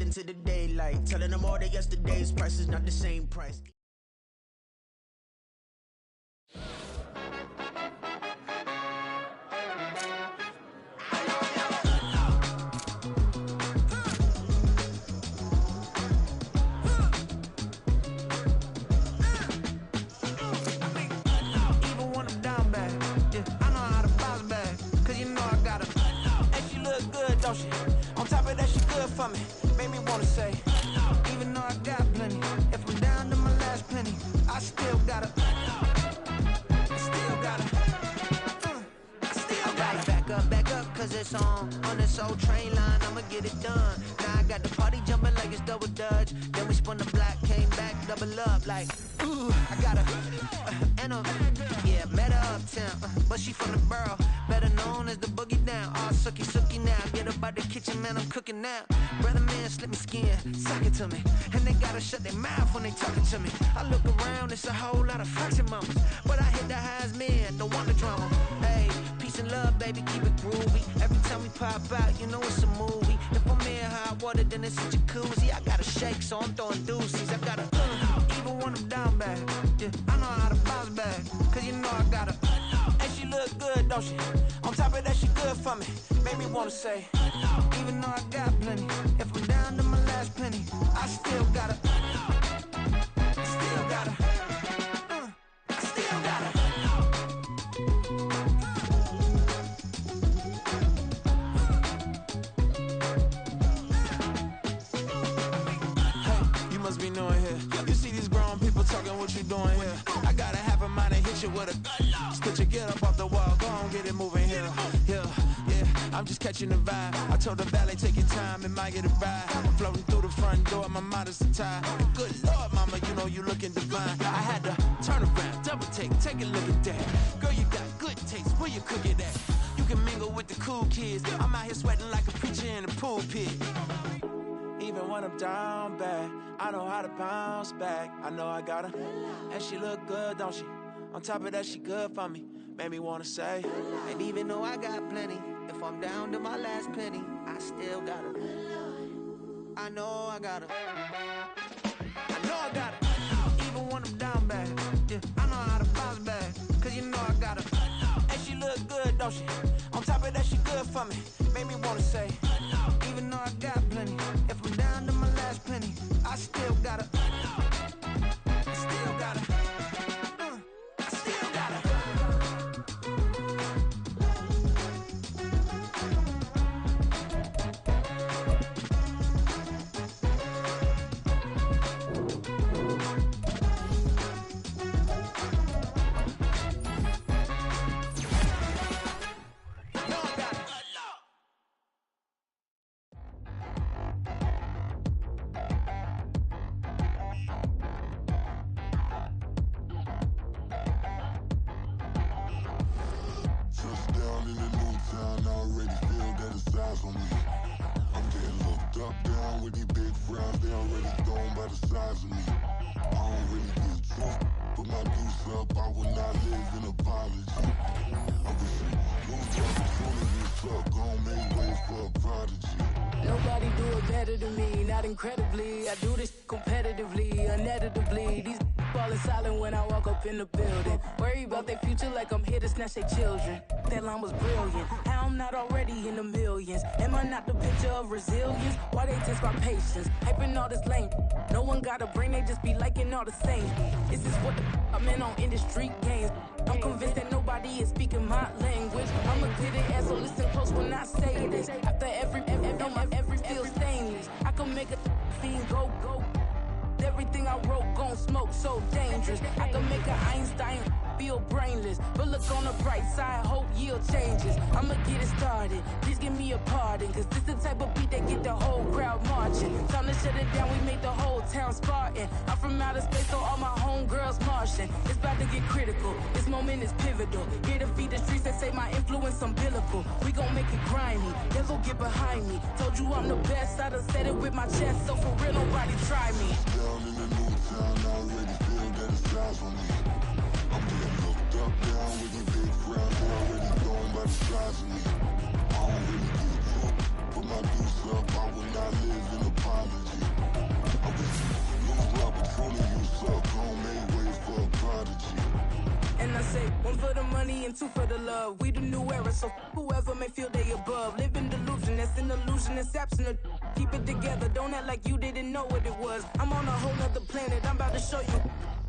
into the daylight, telling them all that yesterday's price is not the same price. On top of that, she good for me. Made me wanna say, even though I got plenty, if I'm down to my last penny, I still gotta, back up, cause it's on this old train line, I'ma get it done. Now I got the party jumping like it's double dutch. Then we spun the block, came back, double up, like, ooh, I got a, yeah, met her uptown, but she from the borough, better known as the boogie down. All sookie now, get up out the kitchen, man, I'm cooking now. Brother man, slip me skin, suck it to me, and they gotta shut their mouth when they talking to me. I look around, it's a whole lot of fraction mamas, but I hit the highs, man, don't want the drama. Hey, peace and love, baby, keep it groovy. Every time we pop out, you know it's a movie. If I'm in hot water, then it's a jacuzzi. I gotta shake, so I'm throwing deuces. I gotta, even when I'm down bad, yeah, I know how to bounce back, cause you know I gotta, and she look good, don't she? On top of that, she good for me. Made me wanna say, even though I got plenty, if I'm down to my last penny, I still gotta, still gotta. Be knowing here. You see these grown people talking, what you doing here? I gotta have a mind to hit you with a spit you, get up off the wall, go on, get it moving here. Yeah, I'm just catching the vibe. I told the valet, take your time, it might get a ride. I'm floating through the front door, my mind is a tie. Good Lord, mama, you know you looking divine. I had to turn around, double take a look at that. Girl, you got good taste, where you cook it at? You can mingle with the cool kids. I'm out here sweating like a preacher in a pulpit. Even when I'm down bad, I know how to bounce back. I know I got her, and she look good, don't she? On top of that, she good for me. Made me wanna say, and even though I got plenty, if I'm down to my last penny, I still got her. I know I got her. I know I got her. Even when I'm down bad, yeah, I know how to bounce back, cause you know I got her. And she look good, don't she? On top of that, she good for me. Made me wanna say, even though I got plenty, if I'm down to my last penny, I still gotta, still gotta, I still gotta. Nobody do it better than me, not incredibly. I do this competitively, uneditably. These falling silent when I walk up in the building. Worry about their future like I'm here to snatch their children. That line was brilliant. How I'm not already in the millions? Am I not the picture of resilience? Why they test my patience? Hyping all this lame. No one got a brain, they just be liking all the same. This is what the I'm in on industry games. I'm convinced that nobody is speaking my language. I'm a good ass, so listen close when I say this. After every feel stainless. I can make a fiend go. Everything I wrote gon' smoke, so dangerous. I can make an Einstein feel brainless, but look on the bright side, hope yield changes. I'ma get it started, please give me a pardon, cause this the type of beat that get the whole crowd marching. Time to shut it down, we make the whole town Spartan. I'm from outer space, so all my homegirls Martian. It's about to get critical, this moment is pivotal. Here to feed the streets that say my influence umbilical. We gon' make it grimy, never get behind me. Told you I'm the best, I done said it with my chest, so for real nobody try me. Down in the new town, I already feel that it's eyes on me. I'm getting looked up, down with the big crowd, they already going by the size of me. I don't really get to put my deuce up, I will not live in a poverty. say, one for the money and two for the love. We the new era, so whoever may feel they above. Live in delusion, that's an illusion, it's absent. Keep it together, don't act like you didn't know what it was. I'm on a whole nother planet, I'm about to show you.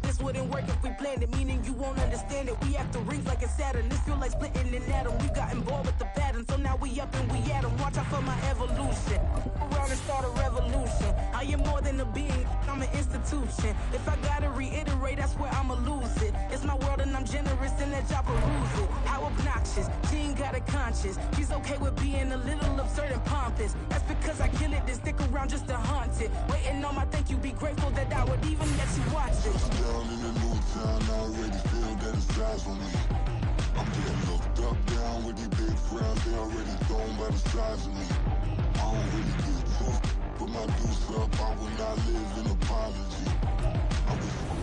This wouldn't work if we planned it, meaning you won't understand it. We after rings like it's Saturn. This feel like splitting an atom. We got involved with the pattern, so now we up and we at 'em. Watch out for my evolution. Around and start a revolution. I am more than a being, I'm an institution. If I gotta reiterate, that's where I'ma lose it. It's my world and I'm generous and that y'all peruse it. How obnoxious, she ain't got a conscience. She's okay with being a little absurd and pompous. That's because I kill it, then stick around just to haunt it. Waiting on my thank you, be grateful that I would even let you watch it. Down in the new town, I already feel that it's eyes on me. I'm getting looked up, down with these big frowns, they already thrown by the size of me. I don't really give a fuck, put my deuce up, I will not live in apology.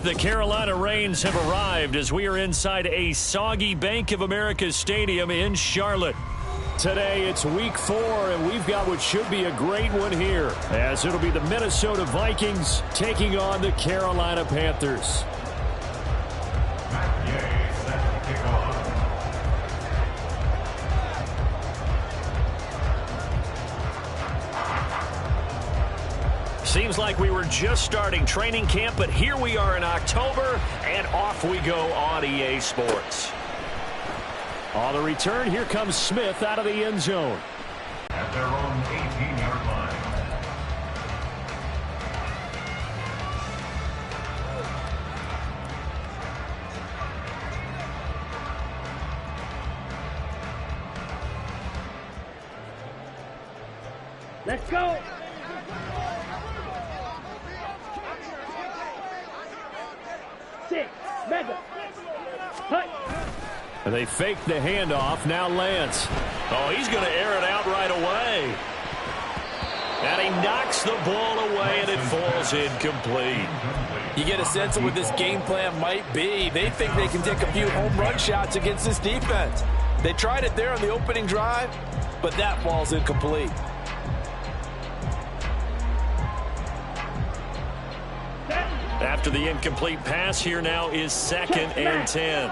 The Carolina Rains have arrived as we are inside a soggy Bank of America Stadium in Charlotte. Today it's week 4, and we've got what should be a great one here, as it'll be the Minnesota Vikings taking on the Carolina Panthers. Seems like we were just starting training camp, but here we are in October, and off we go on EA Sports. On the return, here comes Smith out of the end zone. At their own 18-yard line. Let's go. Six, mega. Hut. They fake the handoff. Now Lance. Oh, he's going to air it out right away. And he knocks the ball away, and it falls incomplete. You get a sense of what this game plan might be. They think they can take a few home run shots against this defense. They tried it there on the opening drive, but that falls incomplete. After the incomplete pass, here now is 2nd and 10.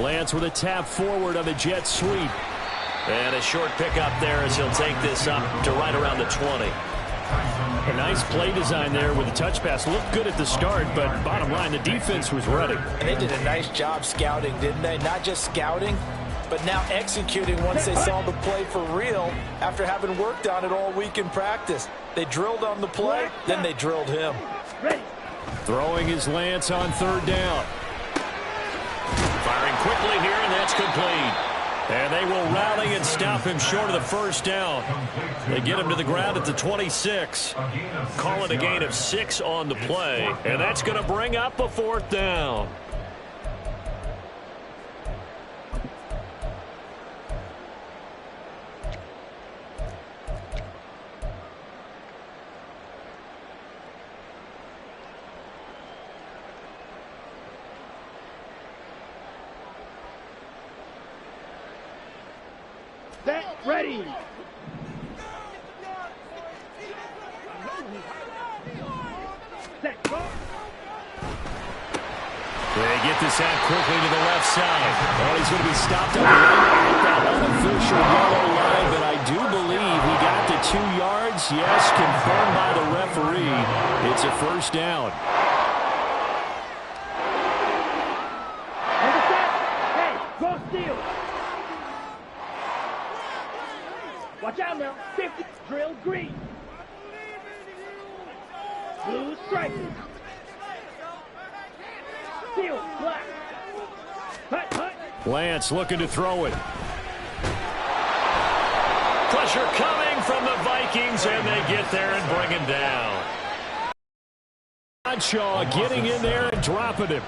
Lance with a tap forward on the jet sweep. And a short pickup there as he'll take this up to right around the 20. A nice play design there with the touch pass. Looked good at the start, but bottom line, the defense was ready. And they did a nice job scouting, didn't they? Not just scouting, but now executing once they saw the play for real after having worked on it all week in practice. They drilled on the play, then they drilled him. Throwing his Lance on 3rd down. Firing quickly here, and that's complete. And they will rally and stop him short of the 1st down. They get him to the ground at the 26. Call it a gain of 6 on the play, and that's going to bring up a 4th down. Set, ready. Set, go. They get this out quickly to the left side. Oh, he's going to be stopped up right at that unofficial yellow line, but I do believe he got to 2 yards. Yes, confirmed by the referee. It's a 1st down. Hey, go steal. Watch out now. 50, drill green. Blue stripe. Steal, black. Hut, hut. Lance looking to throw it. Pressure coming from the Vikings, and they get there and bring him down. Shaw getting in there and dropping him.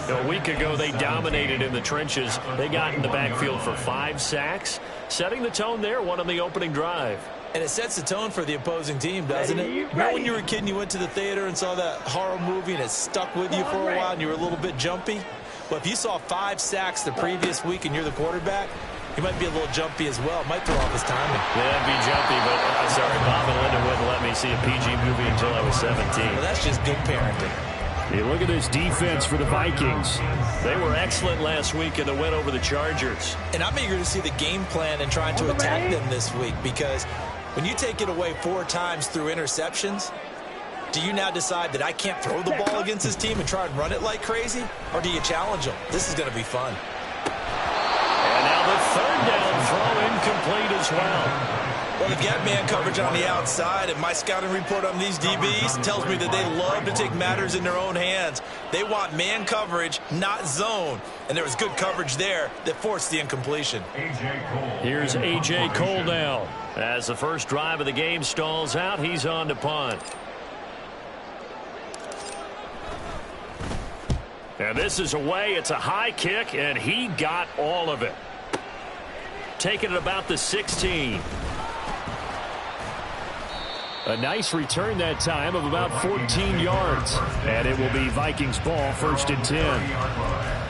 A week ago, they dominated in the trenches. They got in the backfield for 5 sacks, setting the tone there, one on the opening drive. And it sets the tone for the opposing team, doesn't it? Remember when you were a kid and you went to the theater and saw that horror movie and it stuck with you for a while and you were a little bit jumpy? Well, if you saw 5 sacks the previous week and you're the quarterback, he might be a little jumpy as well. Might throw off his timing. Yeah, be jumpy, but sorry, Bob and Linda wouldn't let me see a PG movie until I was 17. Well, that's just good parenting. Hey, look at this defense for the Vikings. They were excellent last week in the win over the Chargers. And I'm eager to see the game plan and trying to attack them this week, because when you take it away 4 times through interceptions, do you now decide that I can't throw the ball against this team and try and run it like crazy? Or do you challenge them? This is going to be fun. And now the third down throw incomplete as well. Well, they get man coverage on the outside, and my scouting report on these DBs tells me that they love to take matters in their own hands. They want man coverage, not zone. And there was good coverage there that forced the incompletion. Here's A.J. Cole now. As the first drive of the game stalls out, he's on to punt. And this is away. It's a high kick, and he got all of it. Taking it about the 16. A nice return that time of about 14 yards. And it will be Vikings ball, 1st and 10.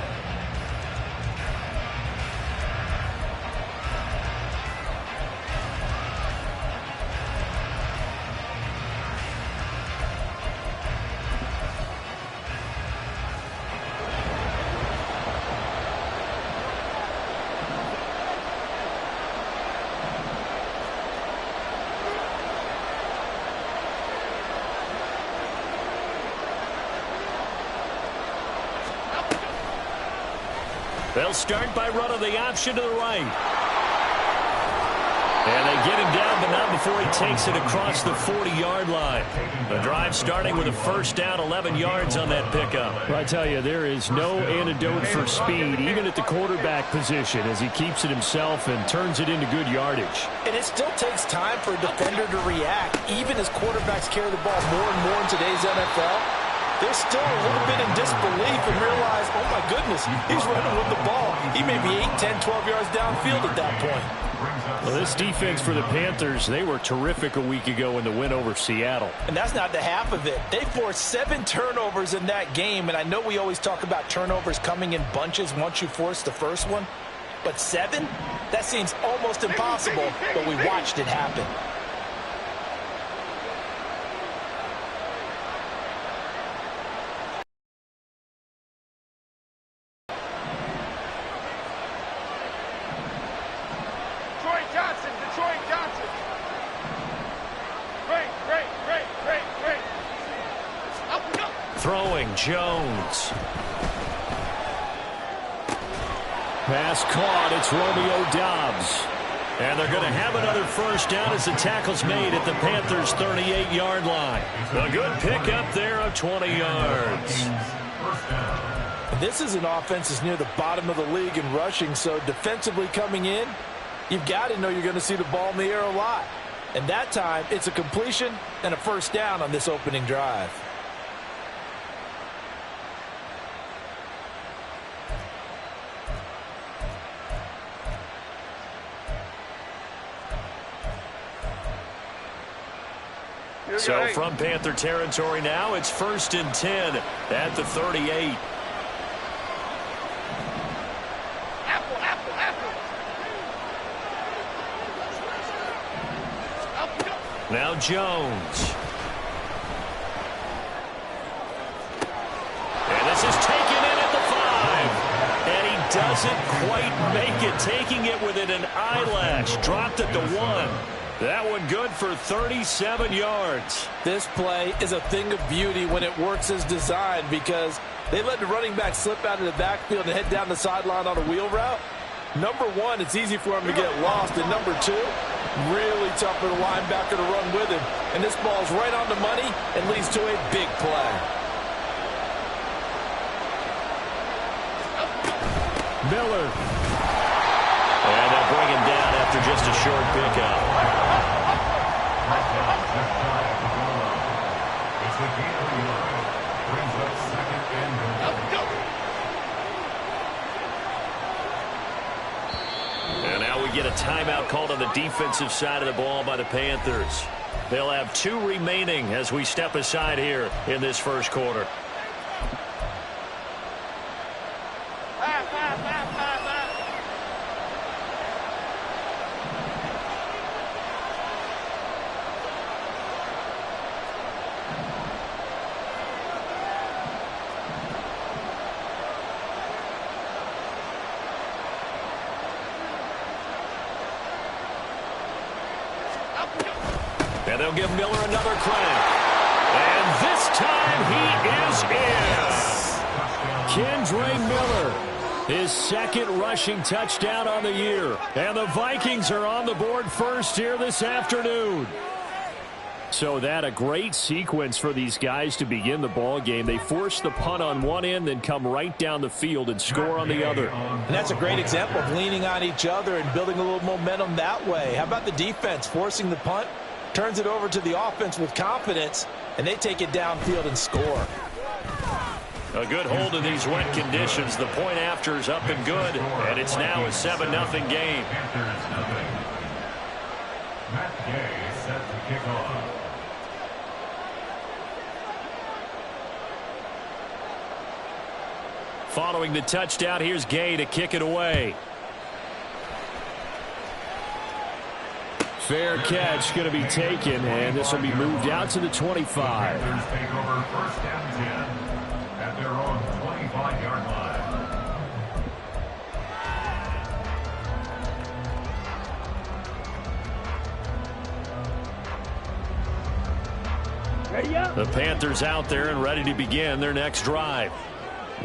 They'll start by running the option to the right. And they get him down, but not before he takes it across the 40-yard line. The drive starting with a first down, 11 yards on that pickup. Well, I tell you, there is no antidote for speed, even at the quarterback position, as he keeps it himself and turns it into good yardage. And it still takes time for a defender to react, even as quarterbacks carry the ball more and more in today's NFL. They're still a little bit in disbelief and realize, oh, my goodness, he's running with the ball. He may be 8, 10, 12 yards downfield at that point. Well, this defense for the Panthers, they were terrific a week ago in the win over Seattle. And that's not the half of it. They forced 7 turnovers in that game, and I know we always talk about turnovers coming in bunches once you force the first one. But 7? That seems almost impossible, but we watched it happen. Throwing Jones. Pass caught. It's Romeo Doubs. And they're going to have another first down as the tackle's made at the Panthers' 38-yard line. A good pickup there of 20 yards. This is an offense that's near the bottom of the league in rushing, so defensively coming in, you've got to know you're going to see the ball in the air a lot. And that time, it's a completion and a first down on this opening drive. So from Panther territory now, it's 1st and 10 at the 38. Now Jones. And this is taken in at the 5. And he doesn't quite make it, taking it within an eyelash. Dropped at the 1. That one good for 37 yards. This play is a thing of beauty when it works as designed, because they let the running back slip out of the backfield and head down the sideline on a wheel route. Number 1, it's easy for him to get lost. And number 2, really tough for the linebacker to run with him. And this ball's right on the money and leads to a big play. Miller. And they'll bring him down after just a short pickup. And now we get a timeout called on the defensive side of the ball by the Panthers. They'll have 2 remaining as we step aside here in this first quarter. And they'll give Miller another crank. And this time he is in. Kendre Miller, his second rushing touchdown on the year. And the Vikings are on the board first here this afternoon. So that a great sequence for these guys to begin the ball game. They force the punt on one end, then come right down the field and score on the other. And that's a great example of leaning on each other and building a little momentum that way. How about the defense forcing the punt, turns it over to the offense with confidence, and they take it downfield and score. A good hold in these wet conditions. The point after is up and good, and it's now a 7-0 game. Matt Gay set to kick off. Following the touchdown, here's Gay to kick it away. Fair catch going to be taken, and this will be moved out to the 25. Panthers take over first and 10 at their own 25-yard line. Ready up. The Panthers out there and ready to begin their next drive.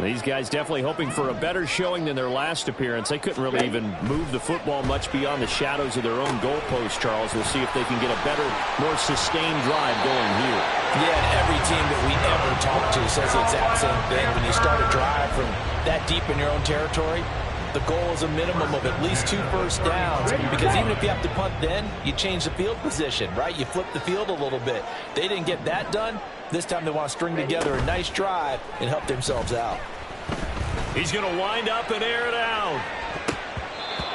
These guys definitely hoping for a better showing than their last appearance. They couldn't really even move the football much beyond the shadows of their own goalpost, Charles. We'll see if they can get a better, more sustained drive going here. Yeah, and every team that we ever talk to says the exact same thing. When you start a drive from that deep in your own territory, the goal is a minimum of at least 2 first downs. Because even if you have to punt then, you change the field position, right? You flip the field a little bit. They didn't get that done. This time they want to string together a nice drive and help themselves out. He's going to wind up and air it out.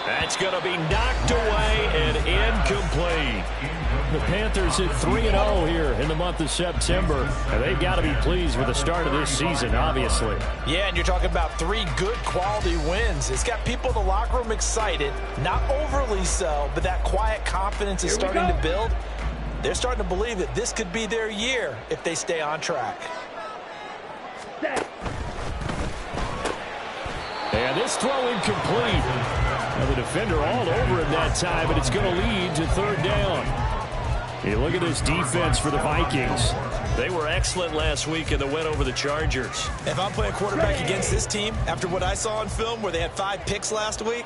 That's going to be knocked away and incomplete. The Panthers at 3-0 here in the month of September, and they've got to be pleased with the start of this season, obviously. Yeah, and you're talking about 3 good quality wins. It's got people in the locker room excited, not overly so, but that quiet confidence is starting to build. They're starting to believe that this could be their year if they stay on track. And this throw incomplete. And the defender all over him that time, but it's going to lead to 3rd down. Hey, look at this defense for the Vikings. They were excellent last week in the win over the Chargers. If I'm playing quarterback against this team, after what I saw on film where they had 5 picks last week,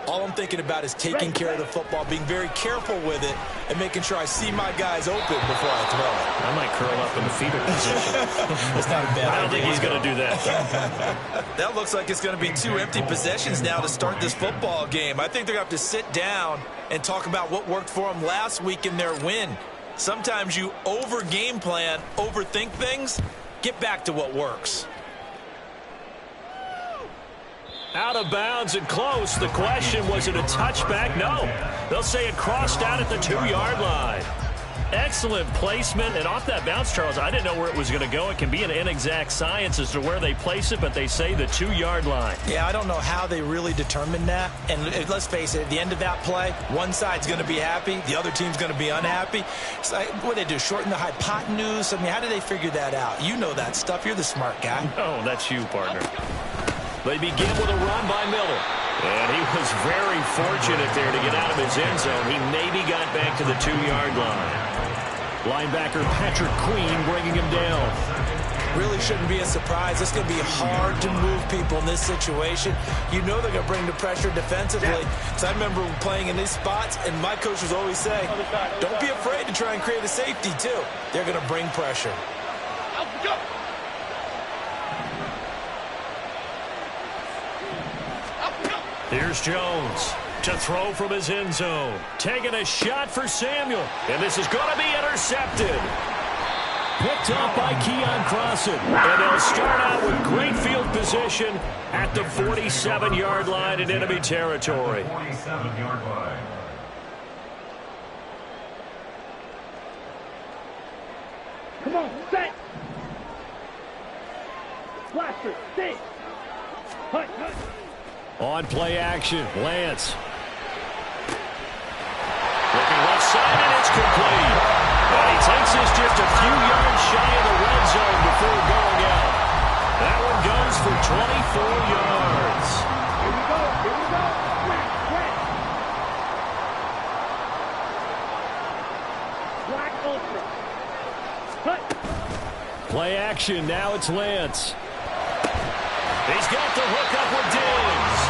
all I'm thinking about is taking care of the football, being very careful with it, and making sure I see my guys open before I throw it. I might curl up in the fetal position. It's not a bad idea. I don't think he's going to do that. That looks like it's going to be 2 empty possessions now to start this football game. I think they're going to have to sit down and talk about what worked for them last week in their win. Sometimes you over-game plan, overthink things, get back to what works. Out of bounds and close. The question, was it a touchback? No. They'll say it crossed out at the 2-yard line. Excellent placement. And off that bounce, Charles, I didn't know where it was going to go. It can be an inexact science as to where they place it, but they say the 2-yard line. Yeah, I don't know how they really determined that. And let's face it, at the end of that play, one side's going to be happy, the other team's going to be unhappy. It's like, what do they do, shorten the hypotenuse? I mean, how do they figure that out? You know that stuff. You're the smart guy. No, that's you, partner. They begin with a run by Miller. And he was very fortunate there to get out of his end zone. He maybe got back to the 2-yard line. Linebacker Patrick Queen bringing him down. Really shouldn't be a surprise. It's going to be hard to move people in this situation. You know they're going to bring the pressure defensively. So I remember playing in these spots, and my coach was always saying, don't be afraid to try and create a safety, too. They're going to bring pressure. Here's Jones to throw from his end zone. Taking a shot for Samuel. And this is going to be intercepted. Picked up by Keon Crossan. And they'll start out with great field position at the 47-yard line in enemy territory. 47-yard line. Come on, set. Blaster, stay. Hut, hut. On play action, Lance. Looking left side, and it's complete. And he takes this just a few yards shy of the red zone before going out. That one goes for 24 yards. Here we go, here we go. Black, black. Black on Play action. Now it's Lance. He's got the hook up with Diggs.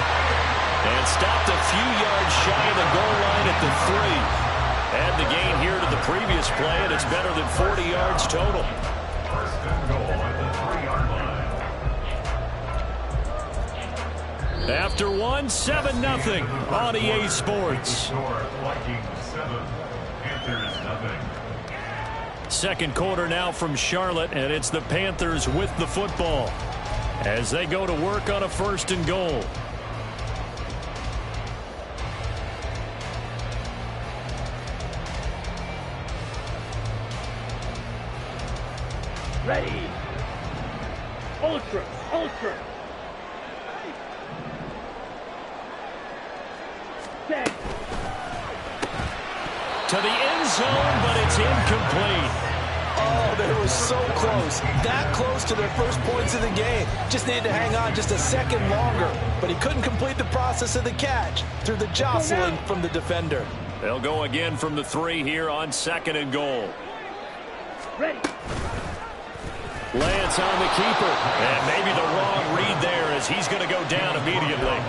And stopped a few yards shy of the goal line at the 3. Add the gain here to the previous play, and it's better than 40 yards total. First and goal at the 3-yard line. After 1, 7-0 on EA Sports. Vikings 7, Panthers 0. Second quarter now from Charlotte, and it's the Panthers with the football as they go to work on a 1st and goal. Ready. Ultra. Set. To the end zone, but it's incomplete. Oh, they were so close. That close to their first points of the game. Just needed to hang on just a second longer. But he couldn't complete the process of the catch through the jostling from the defender. They'll go again from the 3 here on 2nd and goal. Ready. Lance on the keeper. And maybe the wrong read there as he's going to go down immediately.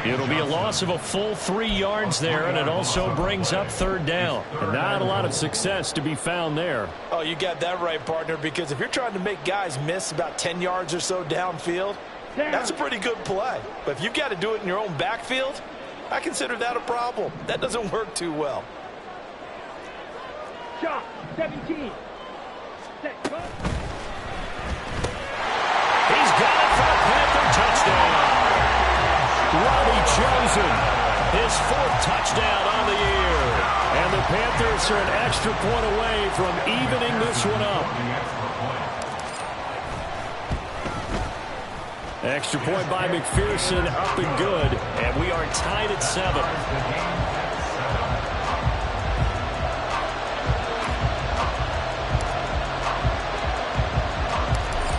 It'll be a loss of a full 3 yards there, and it also brings up 3rd down. And not a lot of success to be found there. Oh, you got that right, partner, because if you're trying to make guys miss about 10 yards or so downfield, that's a pretty good play. But if you've got to do it in your own backfield, I consider that a problem. That doesn't work too well. Shot. 17. Set. Go. He's got it for a Panther touchdown. Robbie Chosen, his 4th touchdown on the year. And the Panthers are an extra point away from evening this one up. Extra point by McPherson, up and good. And we are tied at 7.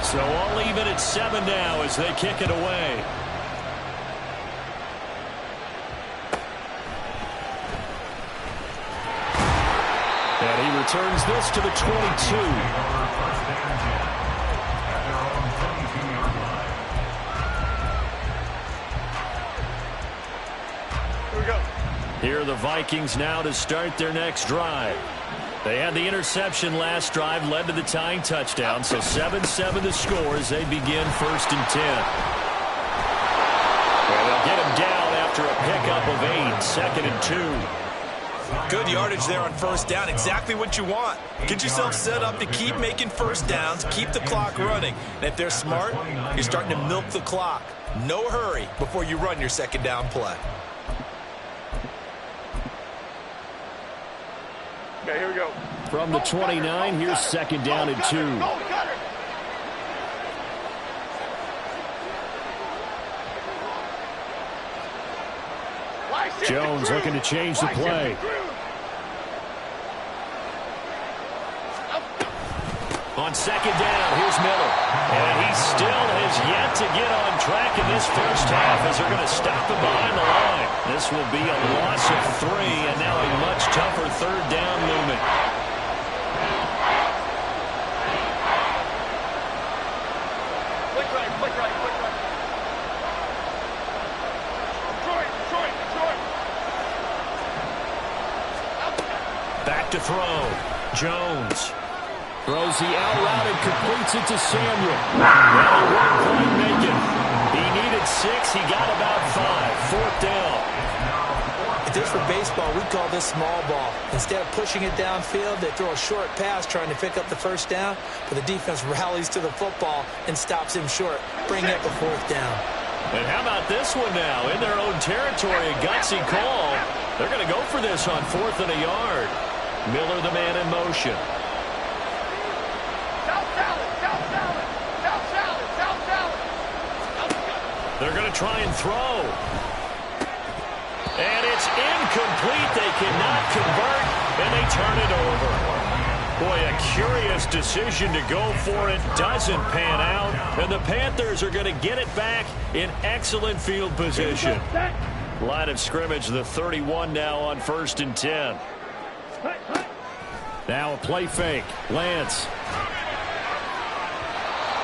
So all even at 7 now as they kick it away. And he returns this to the 22. Here we go. Here are the Vikings now to start their next drive. They had the interception last drive, led to the tying touchdown, so 7-7 the score as they begin 1st and 10. And they'll get him down after a pickup of 8, 2nd and 2. Good yardage there on 1st down, exactly what you want. Get yourself set up to keep making 1st downs, keep the clock running. And if they're smart, you're starting to milk the clock. No hurry before you run your 2nd down play. Okay, here we go. From the 29, here's 2nd down and 2. Jones looking to change the play. On 2nd down, here's Miller. And he still has yet to get on track in this first half as they're going to stop him behind the line. This will be a loss of 3 and now a much tougher 3rd down looming. Flick right. Detroit. Back to throw. Jones throws the out route and completes it to Samuel. Well, he won't quite make it. He needed 6. He got about 5. 4th down. If this were baseball, we'd call this small ball. Instead of pushing it downfield, they throw a short pass trying to pick up the 1st down, but the defense rallies to the football and stops him short, bringing up a 4th down. And how about this one now? In their own territory, a gutsy call. They're going to go for this on 4th and a yard. Miller, the man in motion. They're going to try and throw. And it's incomplete. They cannot convert, and they turn it over. Boy, a curious decision to go for it. Doesn't pan out, and the Panthers are going to get it back in excellent field position. Line of scrimmage, the 31 now on 1st and 10. Now a play fake. Lance.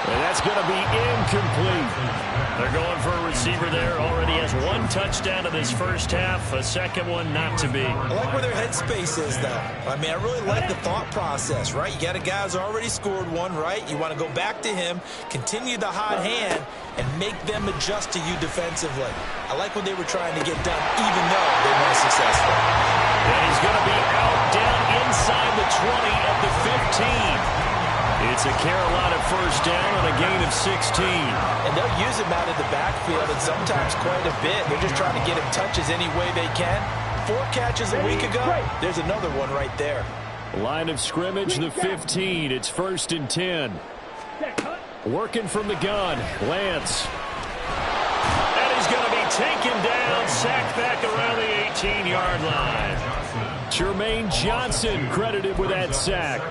And that's going to be incomplete. They're going for a receiver there. Already has one touchdown in this first half. A second one not to be. I like where their headspace is, though. I mean, I really like the thought process, right? You got a guy who's already scored one, right? You want to go back to him, continue the hot hand, and make them adjust to you defensively. I like what they were trying to get done, even though they weren't successful. And he's going to be out down inside the 20 at the 15. It's a Carolina first down on a gain of 16. And they'll use him out of the backfield, and sometimes quite a bit. They're just trying to get him touches any way they can. 4 catches a week ago. There's another one right there. Line of scrimmage, the 15. It's 1st and 10. Working from the gun, Lance. And he's going to be taken down, sacked back around the 18-yard line. Jermaine Johnson credited with that sack.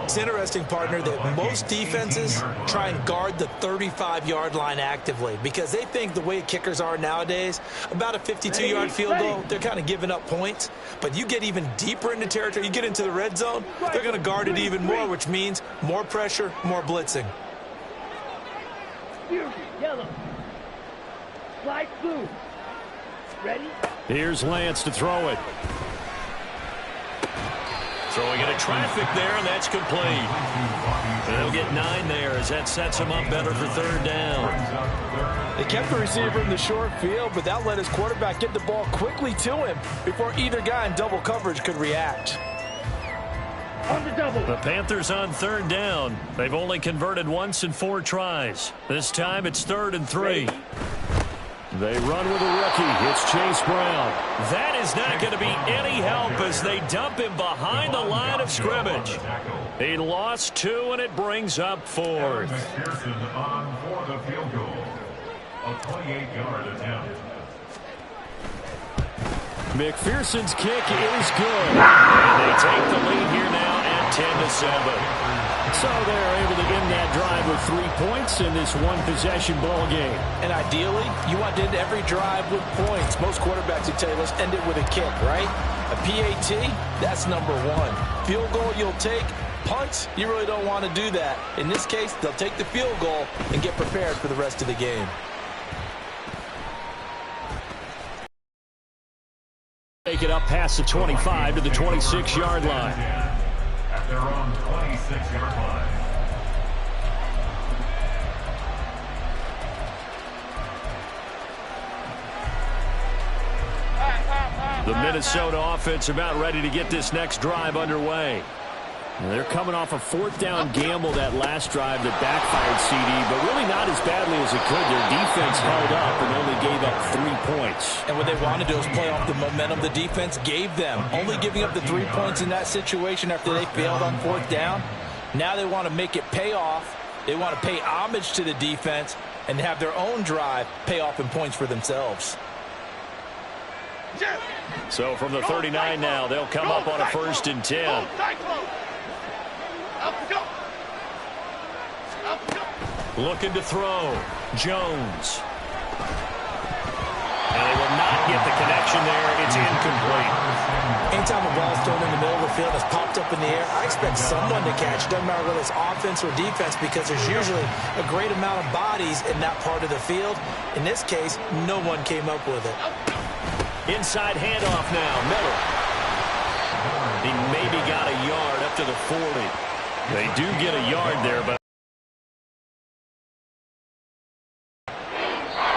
It's interesting, partner, that most defenses try and guard the 35-yard line actively because they think the way kickers are nowadays, about a 52-yard field goal, they're kind of giving up points. But you get even deeper into territory, you get into the red zone, they're going to guard it even more, which means more pressure, more blitzing. Yellow. Slide blue. Ready? Here's Lance to throw it. Throwing into traffic there, and that's complete. They'll get 9 there as that sets him up better for 3rd down. They kept the receiver in the short field, but that let his quarterback get the ball quickly to him before either guy in double coverage could react. On the double. The Panthers on 3rd down. They've only converted once in 4 tries. This time it's 3rd and 3. They run with a rookie. It's Chase Brown. That is not going to be any help as they dump him behind the line of scrimmage. He lost 2, and it brings up 4th. Pearson on for the field goal. A 28-yard attempt. McPherson's kick is good. And they take the lead here now at 10-7. So they're able to end that drive with 3 points in this one-possession ball game. And ideally, you want to end every drive with points. Most quarterbacks would tell you, let's end it with a kick, right? A PAT, that's number 1. Field goal you'll take. Punts, you really don't want to do that. In this case, they'll take the field goal and get prepared for the rest of the game. Take it up past the 25 to the 26-yard line. At their own 26-yard line. The Minnesota offense about ready to get this next drive underway. They're coming off a 4th down gamble that last drive that backfired CD, but really not as badly as it could. Their defense held up and only gave up 3 points. And what they want to do is play off the momentum the defense gave them. Only giving up the 3 points in that situation after they failed on 4th down. Now they want to make it pay off. They want to pay homage to the defense and have their own drive pay off in points for themselves. So from the 39 now, they'll come up on a 1st and 10. Looking to throw. Jones. And they will not get the connection there. It's incomplete. Anytime a ball is thrown in the middle of the field, it's popped up in the air, I expect someone to catch it. Doesn't matter whether it's offense or defense because there's usually a great amount of bodies in that part of the field. In this case, no one came up with it. Inside handoff now. Miller. He maybe got a yard up to the 40. They do get a yard there, but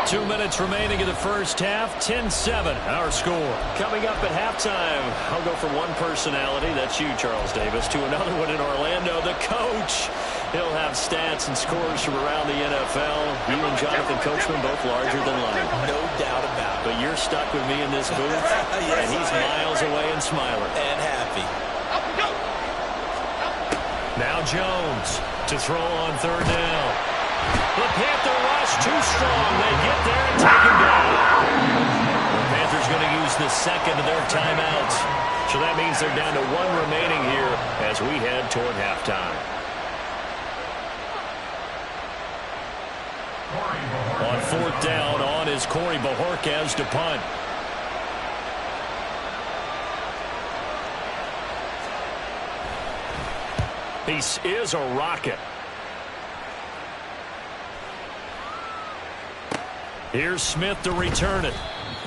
2 minutes remaining in the first half. 10-7, our score. Coming up at halftime, I'll go from one personality, that's you, Charles Davis, to another one in Orlando, the coach. He'll have stats and scores from around the NFL. You and Jonathan Coachman both larger than life. No doubt about it. But you're stuck with me in this booth, Yes, and he's miles away and smiling. And happy. Now Jones to throw on 3rd down. The Panther rush too strong. They get there and take him down. The Panthers going to use the second of their timeouts. So that means they're down to 1 remaining here as we head toward halftime. On 4th down, on is Corey Bajorquez to punt. He is a rocket. Here's Smith to return it.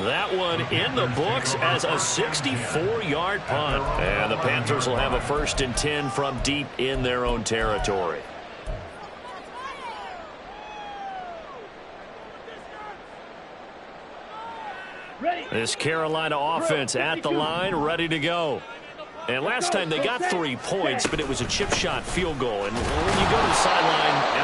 That one in the books as a 64-yard punt. And the Panthers will have a 1st and 10 from deep in their own territory. This Carolina offense at the line, ready to go. And last time they got 3 points, but it was a chip shot field goal. And when you go to the sideline,